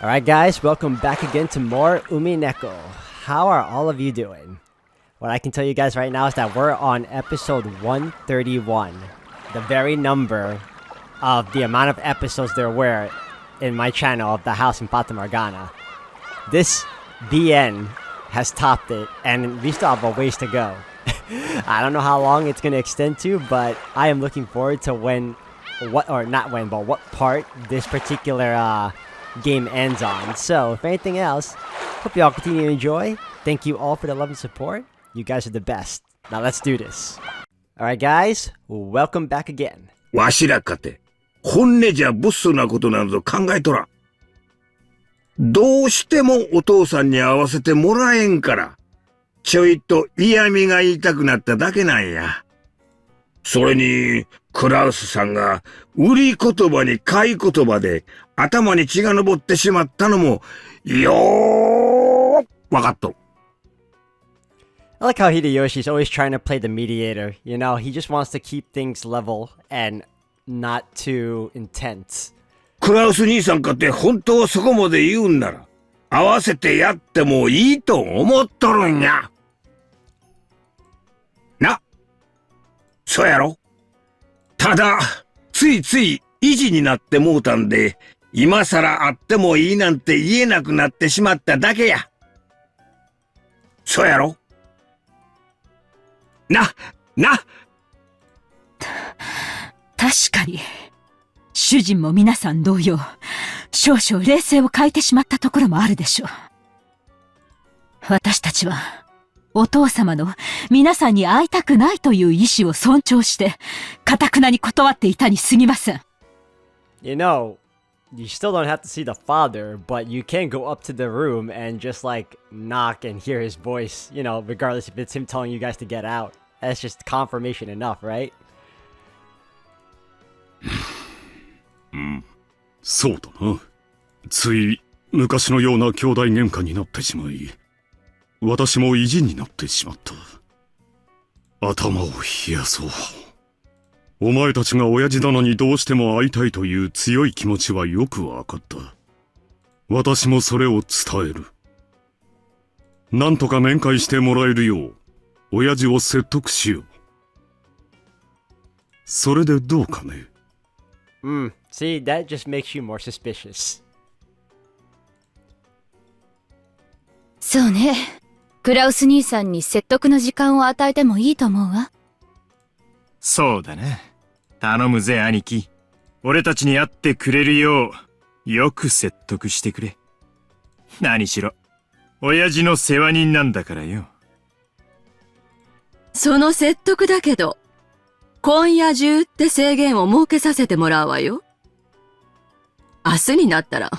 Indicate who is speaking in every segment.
Speaker 1: Alright guys, welcome back again to more Umineko. How are all of you doing? What I can tell you guys right now is that we're on episode 131. The very number of the amount of episodes there were in my channel of the house in Fata Morgana. This BN has topped it, and we still have a ways to go. I don't know how long it's going to extend to, but I am looking forward to what part this particular game ends on. So, if anything else, hope you all continue to enjoy. Thank you all for the love and support. You guys are the best. Now let's do this. Alright guys, welcome back again.
Speaker 2: わしらかて、本音じゃ物騒なことなど考えとらん。どうしてもお父さんに会わせてもらえんから、ちょいと嫌味が言いたくなっただけなんや。それに、クラウスさんが、売り言葉に買い言葉で、頭に血が上ってしまったのも、よーわかっと。
Speaker 1: I like how Hideyoshi's always trying to play the mediator. You know, he just wants to keep things level and not too intense.
Speaker 2: クラウス兄さんかって本当はそこまで言うんなら、合わせてやってもいいと思っとるんや。な、そうやろ？ただ、ついつい意地になってもうたんで、今さら会ってもいいなんて言えなくなってしまっただけや。そうやろ？な。
Speaker 3: 確かに。主人も皆さん同様、少々冷静を欠いてしまったところもあるでしょう。私たちは、お父様の皆さんに会いたくないという意志を尊重して、頑なに断っていたに過ぎません。
Speaker 1: You know, you still don't have to see the father, but you can go up to the room and just like knock and hear his voice, you know, regardless if it's him telling you guys to get out. That's just confirmation enough, right?
Speaker 4: そうだな。つい昔のような兄弟喧嘩になってしまい、私も意地になってしまった。頭を冷やそう。お前たちが親父殿にどうしても会いたいという強い気持ちはよくわかった。私もそれを伝える。なんとか面会してもらえるよう、親父を説得しよう。それでどうかね。
Speaker 1: See, that just makes you more suspicious.
Speaker 5: そうね。クラウス兄さんに説得の時間を与えてもいいと思うわ。
Speaker 6: そうだな。頼むぜ、兄貴。俺たちに会ってくれるよう、よく説得してくれ。何しろ、親父の世話人なんだからよ。
Speaker 7: その説得だけど、今夜中って制限を設けさせてもらうわよ。明日になったら、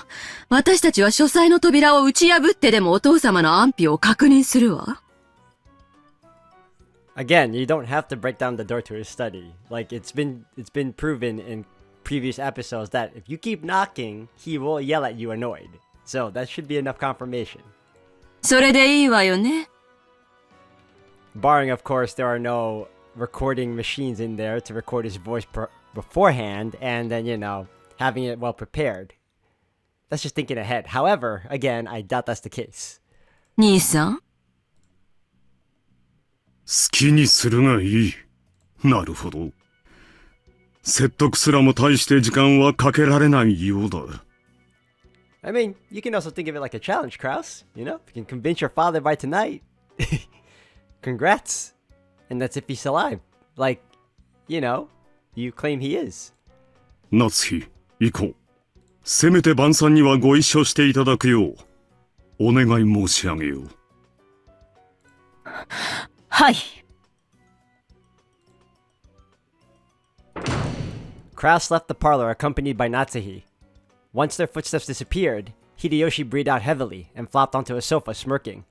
Speaker 7: 私たちは書斎の扉を打ち破ってでもお父様の安否を確認するわ。
Speaker 1: Again, you don't have to break down the door to his study. Like it's been proven in previous episodes that if you keep knocking, he will yell at you annoyed. So that should be enough confirmation.
Speaker 7: それでいいわよね。
Speaker 1: Barring, of course, there are no recording machines in there to record his voice beforehand and then, you know, having it well prepared. That's just thinking ahead. However, again, I doubt that's the case.
Speaker 7: 兄さん？
Speaker 4: 好きにするがいい。なるほど。説得すらも大して時間はかけられないようだ。
Speaker 1: I mean, you can also think of it like a challenge, Kraus. You know, if you can convince your father by tonight, congrats. And that's if he's alive. Like, you know, you claim he is.
Speaker 4: 夏日、行こう。せめて晩餐にはご一緒していただくよう、お願い申し上げよう。
Speaker 3: はい。
Speaker 1: Kraus left the parlor accompanied by Natsuhi. Once their footsteps disappeared, Hideyoshi breathed out heavily and flopped onto a sofa, smirking.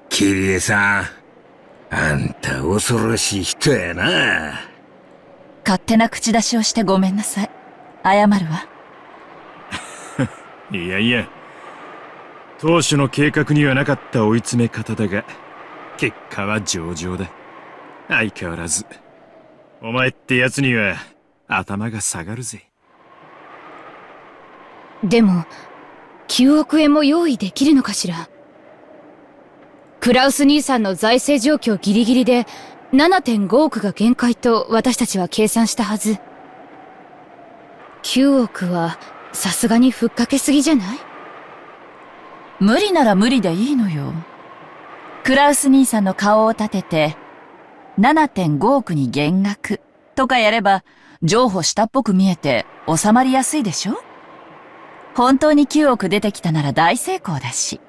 Speaker 2: キリエさん、あんた恐ろしい人やな。
Speaker 3: 勝手な口出しをしてごめんなさい。謝るわ。
Speaker 6: いやいや、当初の計画にはなかった追い詰め方だが、結果は上々だ。相変わらず、お前ってやつには頭が下がるぜ。
Speaker 5: でも、9億円も用意できるのかしら。クラウス兄さんの財政状況ギリギリで 7.5 億が限界と私たちは計算したはず。9億はさすがにふっかけすぎじゃない？
Speaker 8: 無理なら無理でいいのよ。クラウス兄さんの顔を立てて、7.5 億に減額とかやれば、譲歩したっぽく見えて収まりやすいでしょ？本当に9億出てきたなら大成功だし。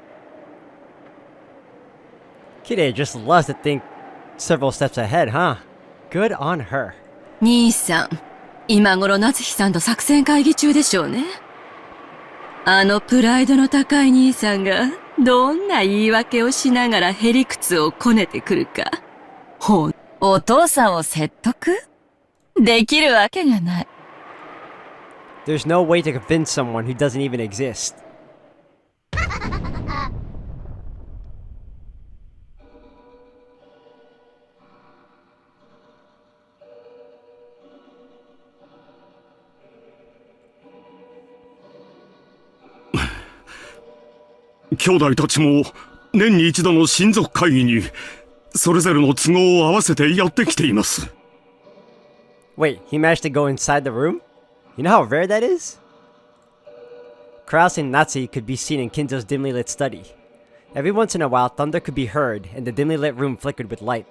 Speaker 1: Kide just loves to think several steps ahead, huh? Good on her.
Speaker 7: 兄さん、今頃夏日さんと作戦会議中でしょうね。あのプライドの高い兄さんがどんな言い訳をしながらへりくつをこねてくるか。
Speaker 8: お父さんを説得できるわけがない。
Speaker 1: There's no way to convince someone who doesn't even exist. .
Speaker 4: 兄弟たちも年に一度の親族会議にそれぞれの都合を合わせてやってきています。
Speaker 1: Wait, he managed to go inside the room? You know how rare that is? Kraus and Natsu could be seen in Kinzo's dimly lit study. Every once in a while, thunder could be heard, and the dimly lit room flickered with light.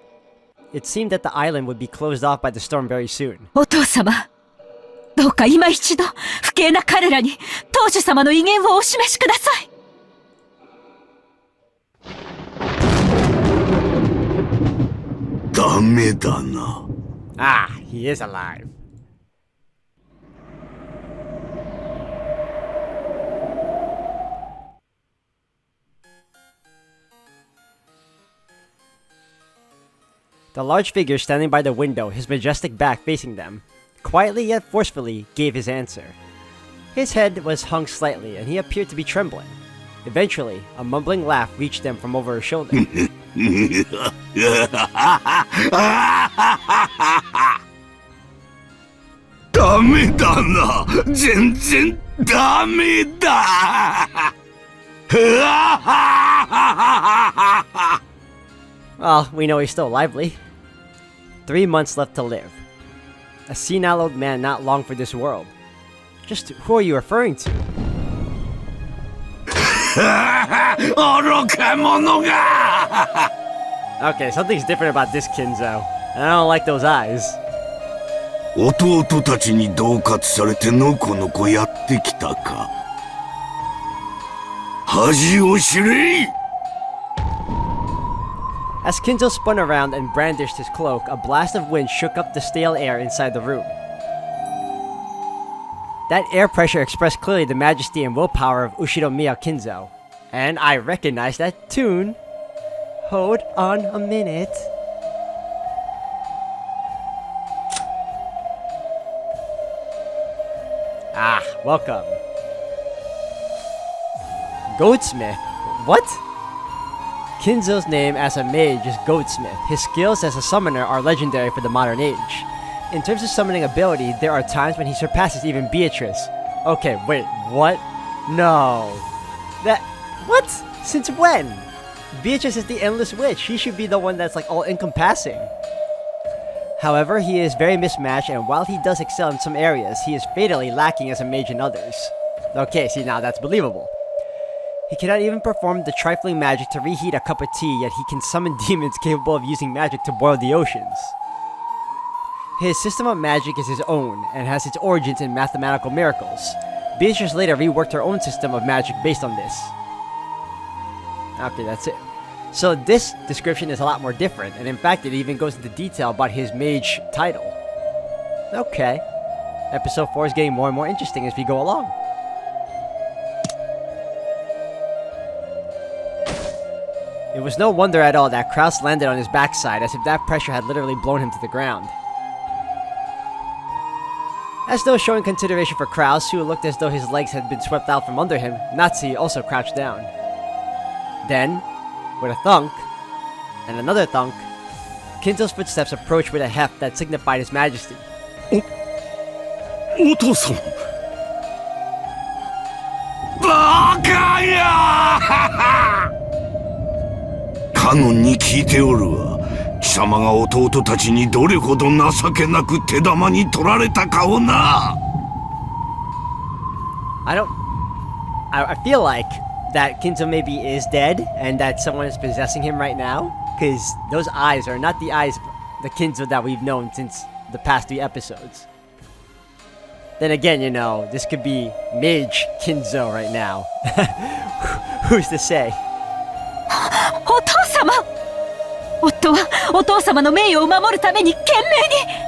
Speaker 1: It seemed that the island would be closed off by the storm very soon.
Speaker 3: お父様、どうか今一度、不敬な彼らに、当主様の威厳をお示しください。
Speaker 2: ダメだな。
Speaker 1: Ah, he is alive. The large figure standing by the window, his majestic back facing them, quietly yet forcefully gave his answer. His head was hung slightly, and he appeared to be trembling. Eventually, a mumbling laugh reached them from over his shoulder.
Speaker 2: ダメだな。全然ダメだ。
Speaker 1: Well, we know he's still lively. 3 months left to live. A senile old man not long for this world. Just who are you referring to?
Speaker 2: 愚か者が。
Speaker 1: Okay, something's different about this Kinzo. And I don't like those eyes.
Speaker 2: 弟たちに恫喝されてのこのこやってきたか。恥を知れ。
Speaker 1: As Kinzo spun around and brandished his cloak, a blast of wind shook up the stale air inside the room. That air pressure expressed clearly the majesty and willpower of Ushiromiya Kinzo. And I recognize that tune. Hold on a minute. Ah, welcome. Goldsmith? What? Kinzo's name as a mage is Goldsmith. His skills as a summoner are legendary for the modern age. In terms of summoning ability, there are times when he surpasses even Beatrice. Okay, wait, what? No. That... What? Since when? Beatrice is the Endless Witch. She should be the one that's like all-encompassing. However, he is very mismatched, and while he does excel in some areas, he is fatally lacking as a mage in others. Okay, see, now that's believable. He cannot even perform the trifling magic to reheat a cup of tea, yet he can summon demons capable of using magic to boil the oceans. His system of magic is his own, and has its origins in mathematical miracles. Beatrice later reworked her own system of magic based on this. Okay, that's it. So this description is a lot more different, and in fact it even goes into detail about his mage title. Okay. Episode 4 is getting more and more interesting as we go along. It was no wonder at all that Kraus landed on his backside, as if that pressure had literally blown him to the ground. As though showing consideration for Kraus, who looked as though his legs had been swept out from under him, Natsu also crouched down. Then, with a thunk, and another thunk, Kinzo's footsteps approached with a heft that signified his majesty.
Speaker 4: お父さん。
Speaker 2: バカやカノンに聞いておるわ。貴様が弟たちにどれほど情けなく手玉に取られたかをな。
Speaker 1: I feel like that Kinzo maybe is dead and that someone is possessing him right now, because those eyes are not the eyes of the Kinzo that we've known since the past 3 episodes. Then again, you know, this could be Mage Kinzo right now. Who's to say?
Speaker 3: お父様、夫はお父様の名誉を守るために懸命に。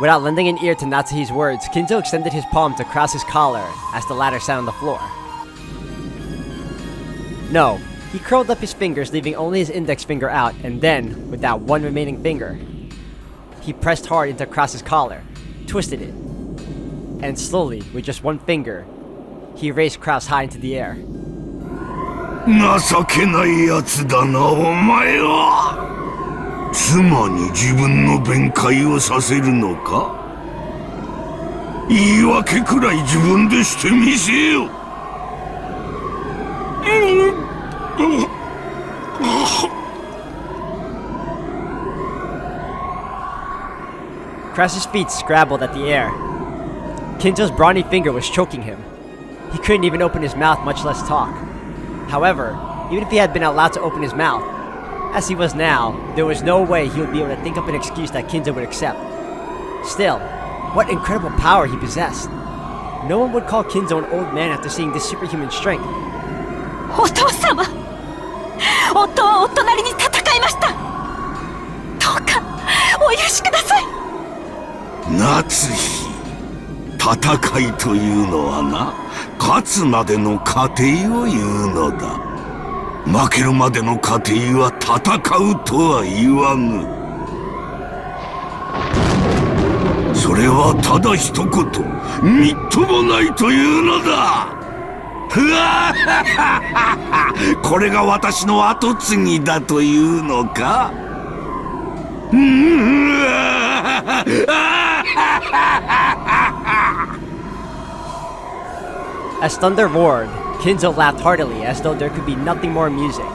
Speaker 1: Without lending an ear to Natsuhi's words, Kinzo extended his palm to cross his collar as the latter sat on the floor. No, he curled up his fingers, leaving only his index finger out, and then, with that one remaining finger, he pressed hard into Krause's collar, twisted it, and slowly, with just one finger, he raised Krause high into the air.
Speaker 2: 情けないやつだな、お前は。妻に自分の弁解をさせるのか。言い訳くらい自分でしてみせよ。
Speaker 1: Krause's feet scrabbled at the air. Kinzo's brawny finger was choking him. He couldn't even open his mouth, much less talk. However, even if he had been allowed to open his mouth, as he was now, there was no way he would be able to think up an excuse that Kinzo would accept. Still, what incredible power he possessed. No one would call Kinzo an old man after seeing this superhuman strength.
Speaker 3: お父様、夫はお隣に戦いました。どうかお許しください。
Speaker 2: 夏日、戦いというのはな、勝つまでの過程を言うのだ。負けるまでの過程は戦うとは言わぬ。それはただ一言、みっともないというのだ。これが私の跡継ぎだというのか。
Speaker 1: As thunder roared, Kinzo laughed heartily as though there could be nothing more amusing.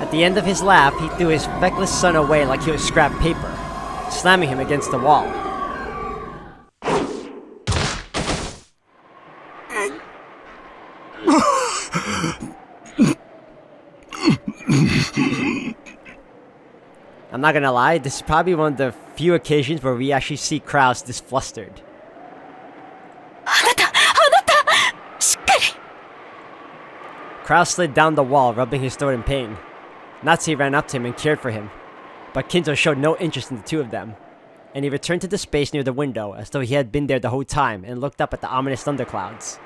Speaker 1: At the end of his laugh, he threw his feckless son away like he was scrap paper, slamming him against the wall. I'm not gonna lie, this is probably one of the few occasions where we actually see Krause this flustered.
Speaker 3: あなた、しっかり。
Speaker 1: Krause slid down the wall, rubbing his throat in pain. Natsuhi ran up to him and cared for him, but Kinzo showed no interest in the two of them, and he returned to the space near the window as though he had been there the whole time and looked up at the ominous thunderclouds.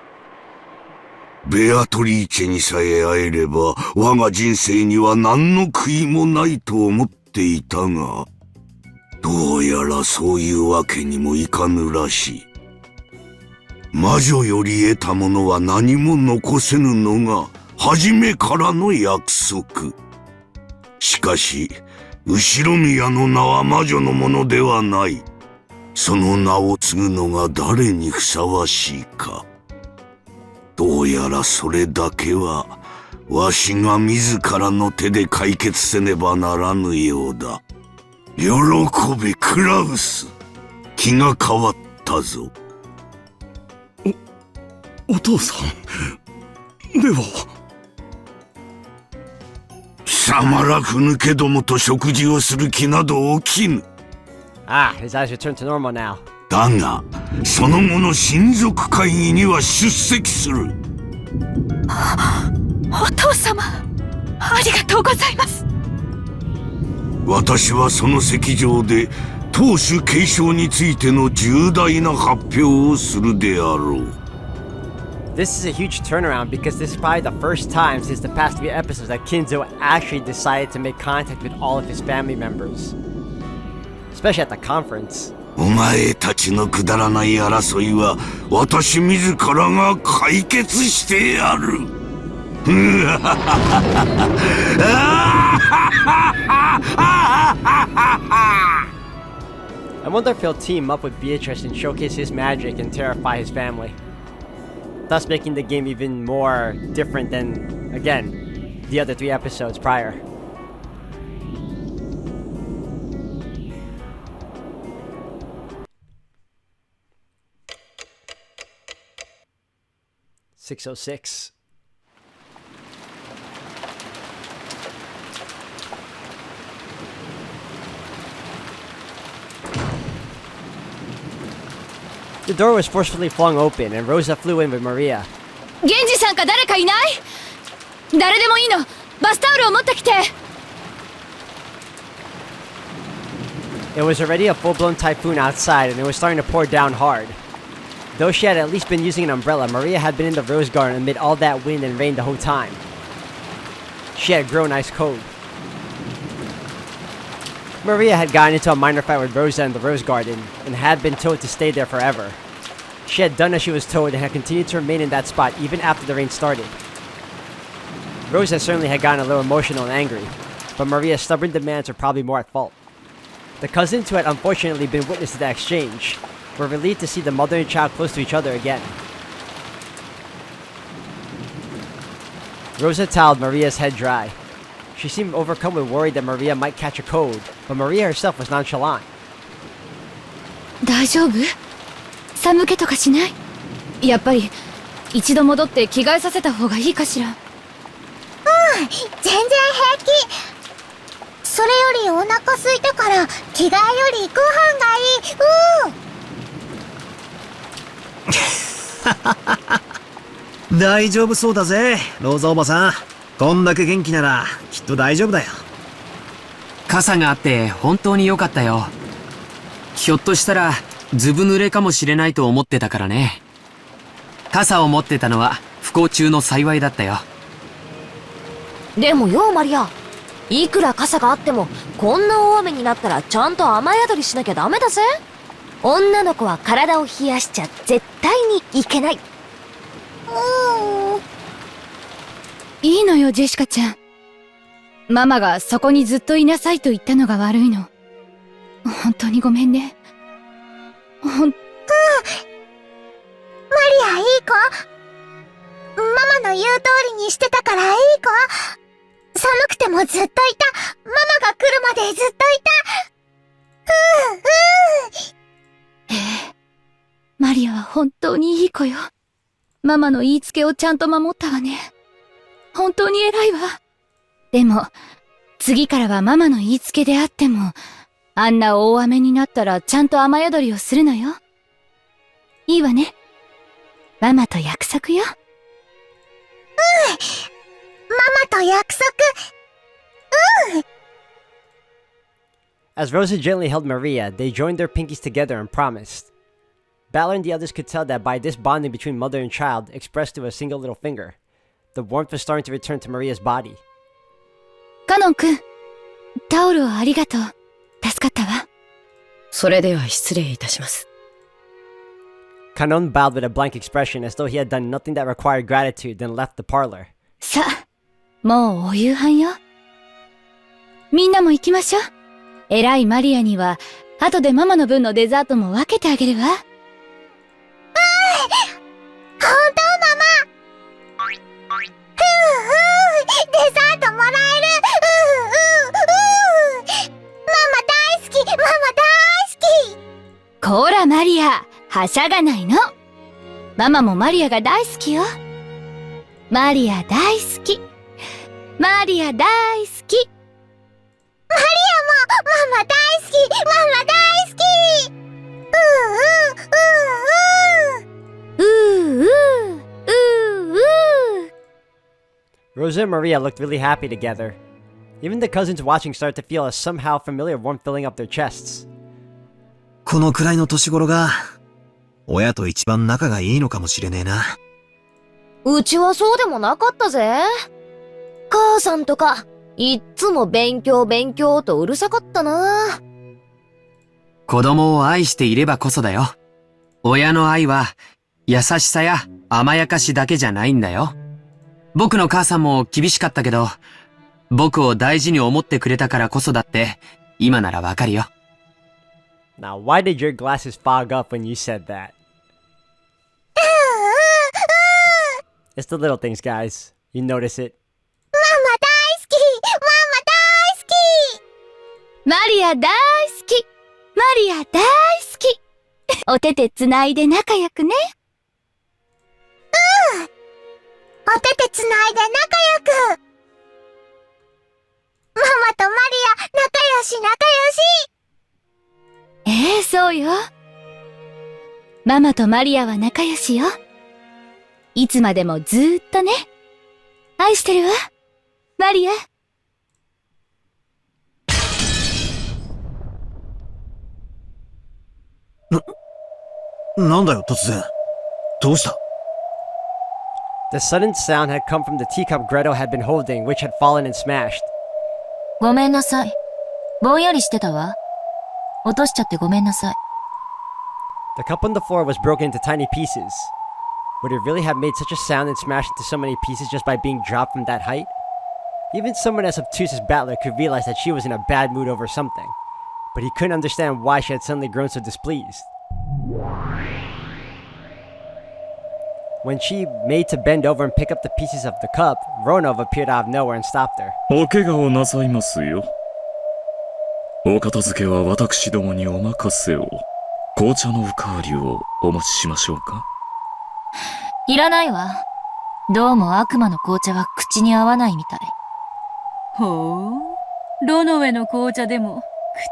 Speaker 2: ベアトリーチェにさえ会えれば、我が人生には何の悔いもないと思っていたが、どうやらそういうわけにもいかぬらしい。魔女より得たものは何も残せぬのが初めからの約束。しかし、後宮の名は魔女のものではない。その名を継ぐのが誰にふさわしいか。どうやらそれだけは、わしが自らの手で解決せねばならぬようだ。喜べ、クラウス。気が変わったぞ。
Speaker 4: お父さん、では。
Speaker 2: 貴様らふぬけどもと食事をする気など起きぬ。
Speaker 1: Ah, his eyes return to normal now.
Speaker 2: だが、その後の親族会議には出席する。
Speaker 3: お父様、ありがとうございます。
Speaker 2: 私はその席上で、当主継承についての重大な発表をするであろう。
Speaker 1: This is a huge turnaround because this is probably the first time since the past 3 episodes that Kinzo actually decided to make contact with all of his family members. Especially at the conference.
Speaker 2: お前たちのくだらない争いは私自らが解決してやる。
Speaker 1: I wonder if he'll team up with Beatrice and showcase his magic and terrify his family, thus making the game even more different than, again, the other 3 episodes prior. "606. The door was forcefully flung open, and Rosa flew in with Maria.
Speaker 5: 源氏さんか誰かいない？誰でもいいの。バスタオルを持ってきて。
Speaker 1: It was already a full-blown typhoon outside, and it was starting to pour down hard. Though she had at least been using an umbrella, Maria had been in the rose garden amid all that wind and rain the whole time. She had grown ice cold. Maria had gotten into a minor fight with Rosa in the rose garden, and had been told to stay there forever. She had done as she was told and had continued to remain in that spot even after the rain started. Rosa certainly had gotten a little emotional and angry, but Maria's stubborn demands were probably more at fault. The cousins who had unfortunately been witness to that exchange were relieved to see the mother and child close to each other again. Rosa toweled Maria's head dry. She seemed overcome with worry that Maria might catch a cold, but Maria herself was nonchalant.
Speaker 5: 大丈夫？寒気とかしない？やっぱり一度戻って着替えさせた方がいいかしら。
Speaker 3: 全然平気。それよりお腹空いたから着替えよりご飯がいい。
Speaker 9: 大丈夫そうだぜ、ローザおばさん。こんだけ元気ならきっと大丈夫だよ。
Speaker 10: 傘があって本当に良かったよ。ひょっとしたらずぶ濡れかもしれないと思ってたからね。傘を持ってたのは不幸中の幸いだったよ。
Speaker 11: でもよ、マリア。いくら傘があっても、こんな大雨になったらちゃんと雨宿りしなきゃダメだぜ。女の子は体を冷やしちゃ絶対にいけない。
Speaker 5: いいのよ、ジェシカちゃん。ママがそこにずっといなさいと言ったのが悪いの。本当にごめんね。マリ
Speaker 3: アいい子。ママの言う通りにしてたからいい子。寒くてもずっといた。ママが来るまでずっといた。
Speaker 5: マリアは本当にいい子よ。ママの言いつけをちゃんと守ったわね。本当に偉いわ。でも、次からはママの言いつけであっても、あんな大雨になったらちゃんと雨宿りをするのよ。いいわね。ママと約束よ。
Speaker 3: ママと約束。
Speaker 1: As Rosa gently held Maria, they joined their pinkies together and promised. Balor and the others could tell that by this bonding between mother and child expressed through a single little finger, the warmth was starting to return to Maria's body.
Speaker 5: カノン君、タオルをありがとう。助かったわ。
Speaker 11: それでは失礼いたします。
Speaker 1: Kanon bowed with a blank expression as though he had done nothing that required gratitude, then left the parlor.
Speaker 5: さあ、もうお夕飯よ。みんなも行きましょう。偉いマリアには、後でママの分のデザートも分けてあげるわ。
Speaker 3: 本当ママ。デザートもらえる。ママ大好き。ママ大好き。
Speaker 5: こらマリア、はしゃがないの。ママもマリアが大好きよ。マリア大好き。マリア大好き。
Speaker 3: マリアもママ大好き。ママ大好き。
Speaker 1: Rosa and Maria looked really happy together. Even the cousins watching started to feel a somehow familiar warmth filling up their chests.
Speaker 9: このくらいの年頃が、親と一番仲がいいのかもしれねえな。
Speaker 11: うちはそうでもなかったぜ。母さんとか、いっつも勉強勉強とうるさかったな。
Speaker 10: 子供を愛していればこそだよ。親の愛は、優しさや甘やかしだけじゃないんだよ。僕の母さんも厳しかったけど、僕を大事に思ってくれたからこそだって、今ならわかるよ。
Speaker 1: Now, why did your glasses fog up when you said that? It's the little things, guys. You notice it.
Speaker 11: ママ大好きママ大好き
Speaker 5: マリア大好きマリア大好きお手手つないで仲良くね。
Speaker 11: お手手つないで仲良くママとマリア仲良し仲良し
Speaker 5: そうよ。ママとマリアは仲良しよ。いつまでもずーっとね。愛してるわ、マリア。
Speaker 9: なんだよ突然。どうした？
Speaker 1: The sudden sound had come from the teacup Gretel had been holding, which had fallen and smashed.
Speaker 8: ごめんなさい。ぼんやりしてたわ。落としちゃってごめんなさい。
Speaker 1: The cup on the floor was broken into tiny pieces. Would it really have made such a sound and smashed into so many pieces just by being dropped from that height? Even someone as obtuse as Battler could realize that she was in a bad mood over something, but he couldn't understand why she had suddenly grown so displeased. When she made to bend over and pick up the pieces of the cup, Ronov appeared out of nowhere and stopped her.
Speaker 4: お怪我をなさいますよ。お片付けは私どもにお任せを。紅茶のおかわりをお持ちしましょうか？
Speaker 8: いらないわ。どうも悪魔の紅茶は口に合わないみたい。
Speaker 12: ほう、ロノウェの紅茶でも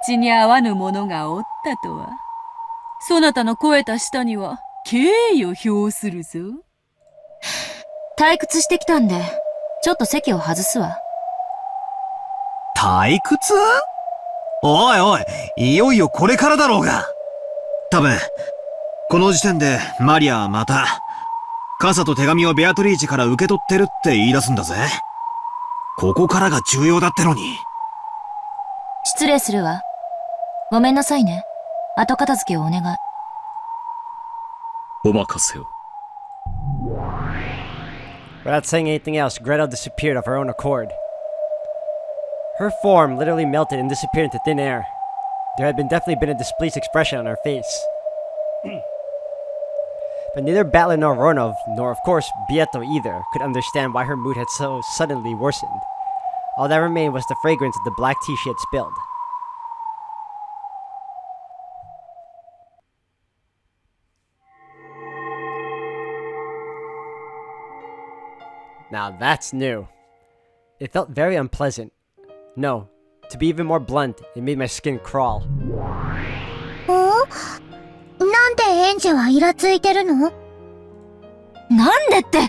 Speaker 12: 口に合わぬものがおったとは。そなたの肥えた舌には敬意を表するぞ。
Speaker 8: 退屈してきたんで、ちょっと席を外すわ。
Speaker 9: 退屈？おいおい、いよいよこれからだろうが。多分、この時点でマリアはまた、傘と手紙をベアトリーチから受け取ってるって言い出すんだぜ。ここからが重要だってのに。
Speaker 8: 失礼するわ。ごめんなさいね。後片付けをお願い。
Speaker 4: お任せを。
Speaker 1: Without saying anything else, Gretel disappeared of her own accord. Her form literally melted and disappeared into thin air. There had definitely been a displeased expression on her face. But neither Battler nor Ronov, nor of course Bieto either, could understand why her mood had so suddenly worsened. All that remained was the fragrance of the black tea she had spilled. Now that's new. It felt very unpleasant. No, to be even more blunt, it made my skin crawl.
Speaker 11: なんでエンジェはイラついてるの？
Speaker 8: なんでって、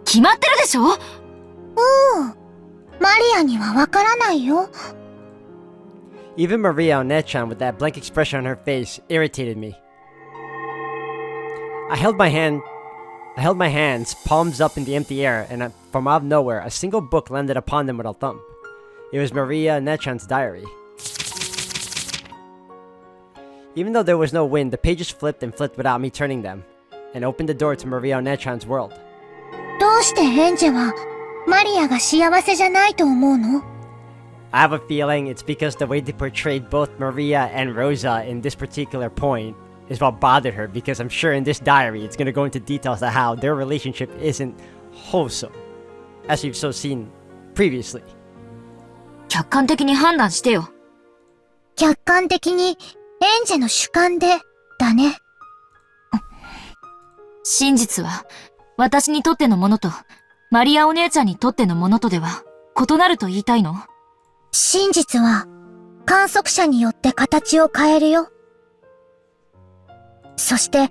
Speaker 8: 決まってるでしょ？
Speaker 11: マリアにはわからないよ。
Speaker 1: Even Maria Onechan with that blank expression on her face irritated me. I held my hands, palms up in the empty air, and from out of nowhere, a single book landed upon them with a thump. It was Maria Onechan's diary. Even though there was no wind, the pages flipped and flipped without me turning them, and opened the door to Maria Onechan's world.
Speaker 11: どうしてエンジェはマリアが幸せじゃないと思うの？
Speaker 1: I have a feeling it's because the way they portrayed both Maria and Rosa in this particular point is what bothered her, because I'm sure in this diary it's going to go into details of how their relationship isn't wholesome, as we've so seen previously.
Speaker 8: 客観的に判断してよ。
Speaker 11: 客観的にエンジェの主観で、だね。
Speaker 8: 真実は、私にとってのものと、マリアお姉ちゃんにとってのものとでは、異なると言いたいの？
Speaker 11: 真実は、観測者によって形を変えるよ。そして、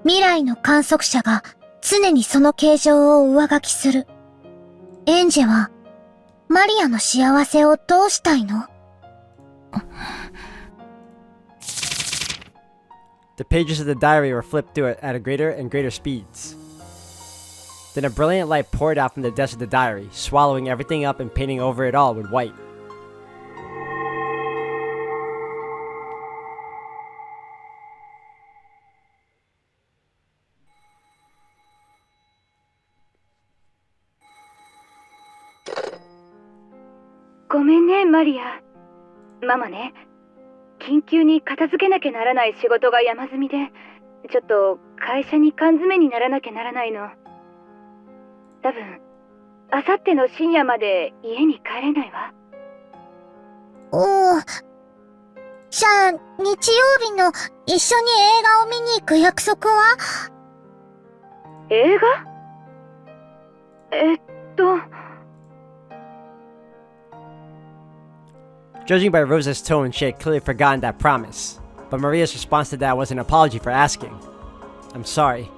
Speaker 11: 未来の観測者が常にその形状を上書きする。エンジェは、マリアの幸せをどうしたいの？
Speaker 1: The pages of the diary were flipped through it at a greater and greater speeds. Then a brilliant light poured out from the desk of the diary, swallowing everything up and painting over it all with white.
Speaker 12: ごめんね、マリア。ママね、緊急に片付けなきゃならない仕事が山積みで、ちょっと会社に缶詰にならなきゃならないの。多分、あさっての深夜まで家に帰れないわ。
Speaker 13: おー。じゃあ、日曜日の一緒に映画を見に行く約束は？
Speaker 12: 映画？Judging
Speaker 1: by Rosa's tone, she had clearly forgotten that promise. But Maria's response to that was an apology for asking. I'm sorry.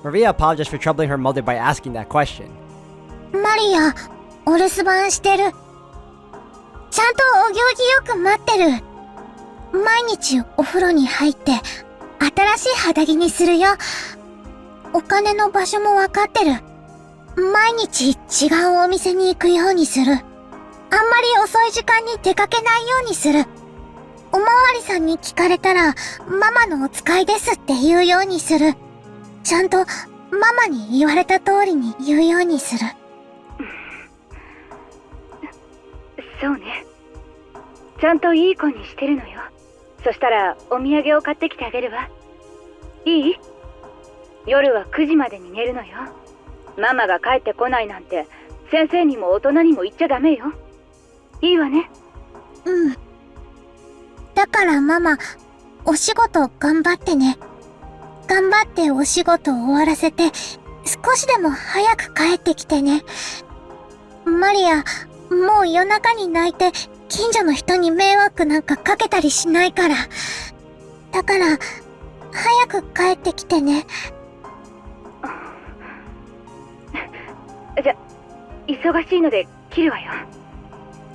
Speaker 1: Maria apologized for troubling her mother by asking that question.
Speaker 13: マリア、お留守番してる。ちゃんとお行儀よく待ってる。毎日お風呂に入って、新しい肌着にするよ。お金の場所もわかってる。毎日違うお店に行くようにする。あんまり遅い時間に出かけないようにする。おまわりさんに聞かれたら、ママのお使いですって言うようにする。ちゃんとママに言われた通りに言うようにする。
Speaker 12: そうね。ちゃんといい子にしてるのよ。そしたらお土産を買ってきてあげるわ。いい？夜は9時までに寝るのよ。ママが帰ってこないなんて先生にも大人にも言っちゃダメよ。いいわね。
Speaker 13: うん。だからママ、お仕事頑張ってね。頑張ってお仕事を終わらせて、少しでも早く帰ってきてね。マリア、もう夜中に泣いて、近所の人に迷惑なんかかけたりしないから。だから、早く帰ってきてね。
Speaker 12: じゃ、忙しいので切るわよ。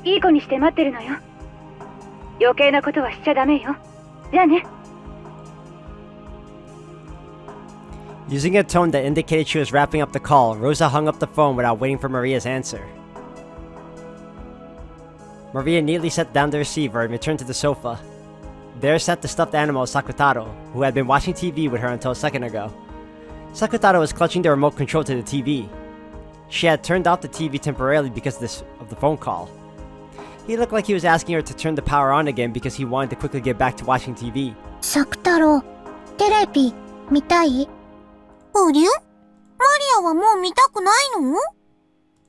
Speaker 12: いい子にして待ってるのよ。余計なことはしちゃダメよ。じゃあね。
Speaker 1: Using a tone that indicated she was wrapping up the call, Rosa hung up the phone without waiting for Maria's answer. Maria neatly set down the receiver and returned to the sofa. There sat the stuffed animal Sakutaro, who had been watching TV with her until a second ago. Sakutaro was clutching the remote control to the TV. She had turned off the TV temporarily because of the phone call. He looked like he was asking her to turn the power on again because he wanted to quickly get back to watching TV.
Speaker 13: Sakutaro, テレビ見たい？
Speaker 14: ありゃ？マリアはもう見たくないの？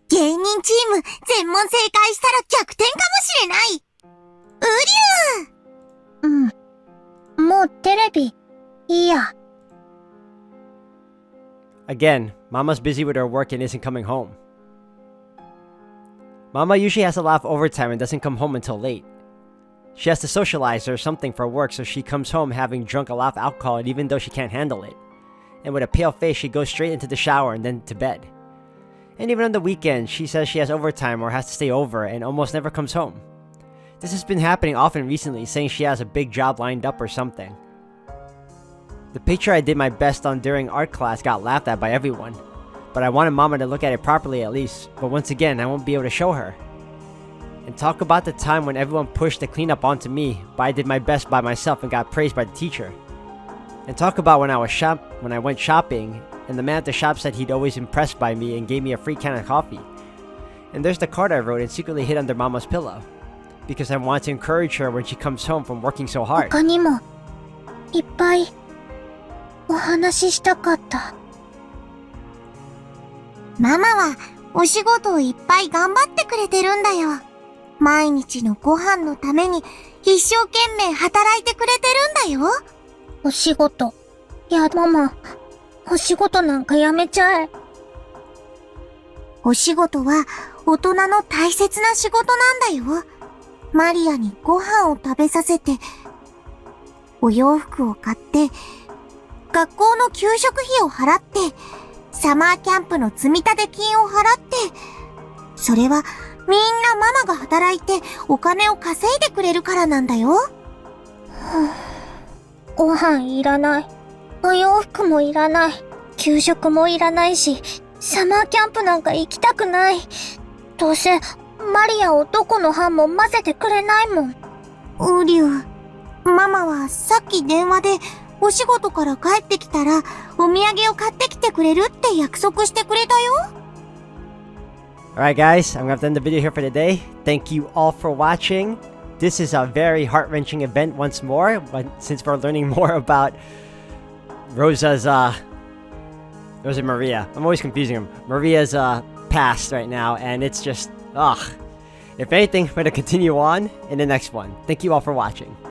Speaker 14: 芸人チーム全問正解したら逆転かもしれない。
Speaker 13: もうテレビいいや。
Speaker 1: Again, Mama's busy with her work and isn't coming home. Mama usually has to laugh overtime and doesn't come home until late. She has to socialize or something for work, so she comes home having drunk a lot of alcohol even though she can't handle it. And with a pale face, she goes straight into the shower and then to bed. And even on the weekends, she says she has overtime or has to stay over and almost never comes home. This has been happening often recently, saying she has a big job lined up or something. The picture I did my best on during art class got laughed at by everyone, but I wanted Mama to look at it properly at least, but once again, I won't be able to show her. And talk about the time when everyone pushed the cleanup onto me, but I did my best by myself and got praised by the teacher. And talk about when I went shopping, and the man at the shop said he'd always impressed by me and gave me a free can of coffee. And there's the card I wrote and secretly hid under Mama's pillow, because I want to encourage her when she comes home from working so hard.
Speaker 13: 他にもいっぱいお話ししたかった。
Speaker 14: ママはお仕事をいっぱい頑張ってくれてるんだよ。毎日のご飯のために一生懸命働いてくれてるんだよ。
Speaker 13: お仕事。いや、ママ、お仕事なんかやめちゃえ。
Speaker 14: お仕事は大人の大切な仕事なんだよ。マリアにご飯を食べさせて、お洋服を買って、学校の給食費を払って、サマーキャンプの積立金を払って、それはみんなママが働いてお金を稼いでくれるからなんだよ。
Speaker 13: ご飯いらない。お洋服もいらない。給食もいらないし、サマーキャンプなんか行きたくない。どうせ、マリアをどこの班も混ぜてくれないもん。
Speaker 14: ウリュウ、ママはさっき電話でお仕事から帰ってきたらお土産を買ってきてくれるって約束してくれたよ。
Speaker 1: Alright guys, I'm gonna have to end the video here for today. Thank you all for watching. This is a very heart-wrenching event once more, since we're learning more about Rosa Maria. I'm always confusing them. Maria's past right now, and it's just, ugh. If anything, we're gonna continue on in the next one. Thank you all for watching.